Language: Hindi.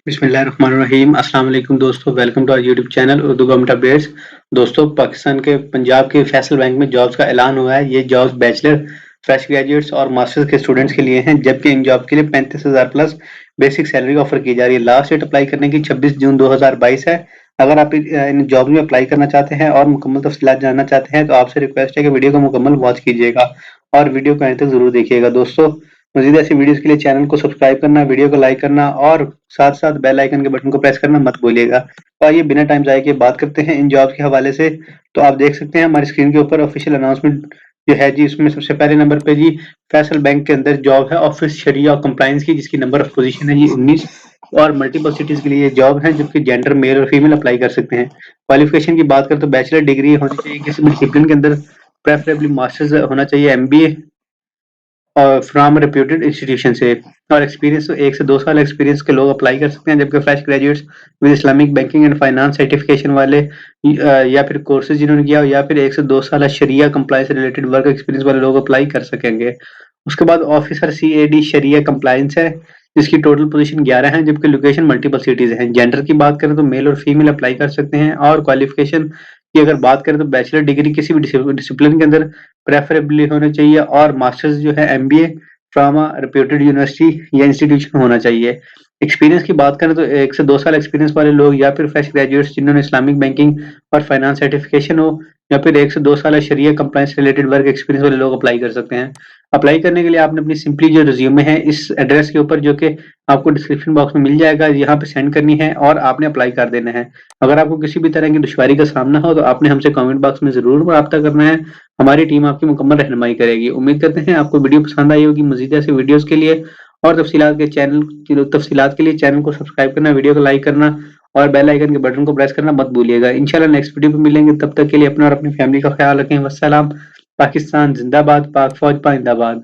बिस्मिल्लाहिर्रहमानिर्रहीम। अस्सलाम वालेकुम दोस्तों, welcome to our YouTube channel Urdu government updates. दोस्तों, पाकिस्तान के पंजाब के फैसल बैंक में जॉब्स का ऐलान हुआ है। ये जॉब्स बैचलर, फ्रेश ग्रेजुएट्स और मास्टर्स के स्टूडेंट्स के लिए हैं, जबकि इन जॉब के लिए 35,000 प्लस बेसिक सैलरी ऑफर की जा रही है। लास्ट डेट अप्लाई करने की 26 जून 2022 है। अगर आप इन जॉब में अप्लाई करना चाहते हैं और मुकम्मल तफसीलात जानना चाहते हैं तो आपसे रिक्वेस्ट है कि वीडियो को मुकम्मल वॉच कीजिएगा और वीडियो को अंत तक जरूर देखिएगा। दोस्तों, मजीद ऐसी वीडियोस के लिए चैनल को सब्सक्राइब करना, वीडियो को लाइक करना और साथ-साथ बेल आइकन के बटन को प्रेस करना मत भूलिएगा। तो आइए बिना टाइम ज़ाये किए बात करते हैं इन जॉब्स के हवाले से। तो आप देख सकते हैं हमारी स्क्रीन के ऊपर ऑफिशियल अनाउंसमेंट जो है जी, इसमें सबसे पहले नंबर पे जी फैसल बैंक के अंदर जॉब है ऑफिस शरिया और कंप्लायंस की, जिसकी नंबर ऑफ पोजीशन है जी 19 और मल्टीपल सिटीज के लिए ये जॉब है, जबकि जेंडर मेल और फीमेल अप्लाई कर सकते हैं। क्वालिफिकेशन की बात करें तो बैचलर डिग्री होनी चाहिए किसी भी डिसिप्लिन के अंदर, प्रेफरेबली मास्टर्स होना चाहिए, एमबीए फ्रॉम रेप्यूटेड इंस्टीट्यूशन से, और एक्सपीरियंस 1 से 2 साल एक्सपीरियंस के लोग अप्लाई कर सकते हैं, जबकि fresh graduates with Islamic banking and finance certification वाले या फिर कोर्सेज जिन्होंने किया हो या फिर 1 से 2 साल शरिया कंप्लायंस रिलेटेड वर्क एक्सपीरियंस वाले लोग अप्लाई कर सकेंगे। उसके बाद ऑफिसर सीएडी शरिया कंप्लायंस है, जिसकी टोटल पोजीशन 11 है, जबकि लोकेशन मल्टीपल सिटीज हैं। जेंडर की बात करें तो मेल और फीमेल अप्लाई कर सकते हैं, और क्वालिफिकेशन की अगर बात करें तो बैचलर डिग्री किसी भी डिसिप्लिन के अंदर प्रेफरेबली होनी चाहिए, और मास्टर्स जो है MBA from a reputed university या इंस्टीट्यूशन होना चाहिए। एक्सपीरियंस की बात करें तो 1 से 2 साल एक्सपीरियंस वाले लोग या फिर फ्रेश ग्रेजुएट्स जिन्होंने इस्लामिक बैंकिंग और फाइनेंस सर्टिफिकेशन हो, या फिर 1 से 2 साल शरिया कंप्लायंस रिलेटेड वर्क एक्सपीरियंस वाले लोग अप्लाई कर सकते हैं। अप्लाई करने के लिए आपने अपनी सिंपली जो रिज्यूमे है इस एड्रेस के ऊपर, जो कि आपको डिस्क्रिप्शन बॉक्स में मिल जाएगा, यहाँ पे सेंड करनी है और आपने अप्लाई कर देना है। अगर आपको किसी भी तरह की दुश्वारी का सामना हो तो आपने हमसे कमेंट बॉक्स में ज़रूर राब्ता करना है। हमारी टीम आपकी मुकम्मल रहनुमाई करेगी। उम्मीद करते हैं आपको वीडियो पसंद आई होगी। मज़ीद ऐसे वीडियोज़ के लिए और तफ़सीलात के लिए चैनल को सब्सक्राइब करना, वीडियो को लाइक करना और बेल आइकन के बटन को प्रेस करना मत भूलिएगा। इंशाल्लाह नेक्स्ट वीडियो में मिलेंगे, तब तक के लिए अपना और अपनी फैमिली का ख्याल रखें। वस्सलाम। पाकिस्तान ज़िंदाबाद, पाक फ़ौज पाइंदाबाद।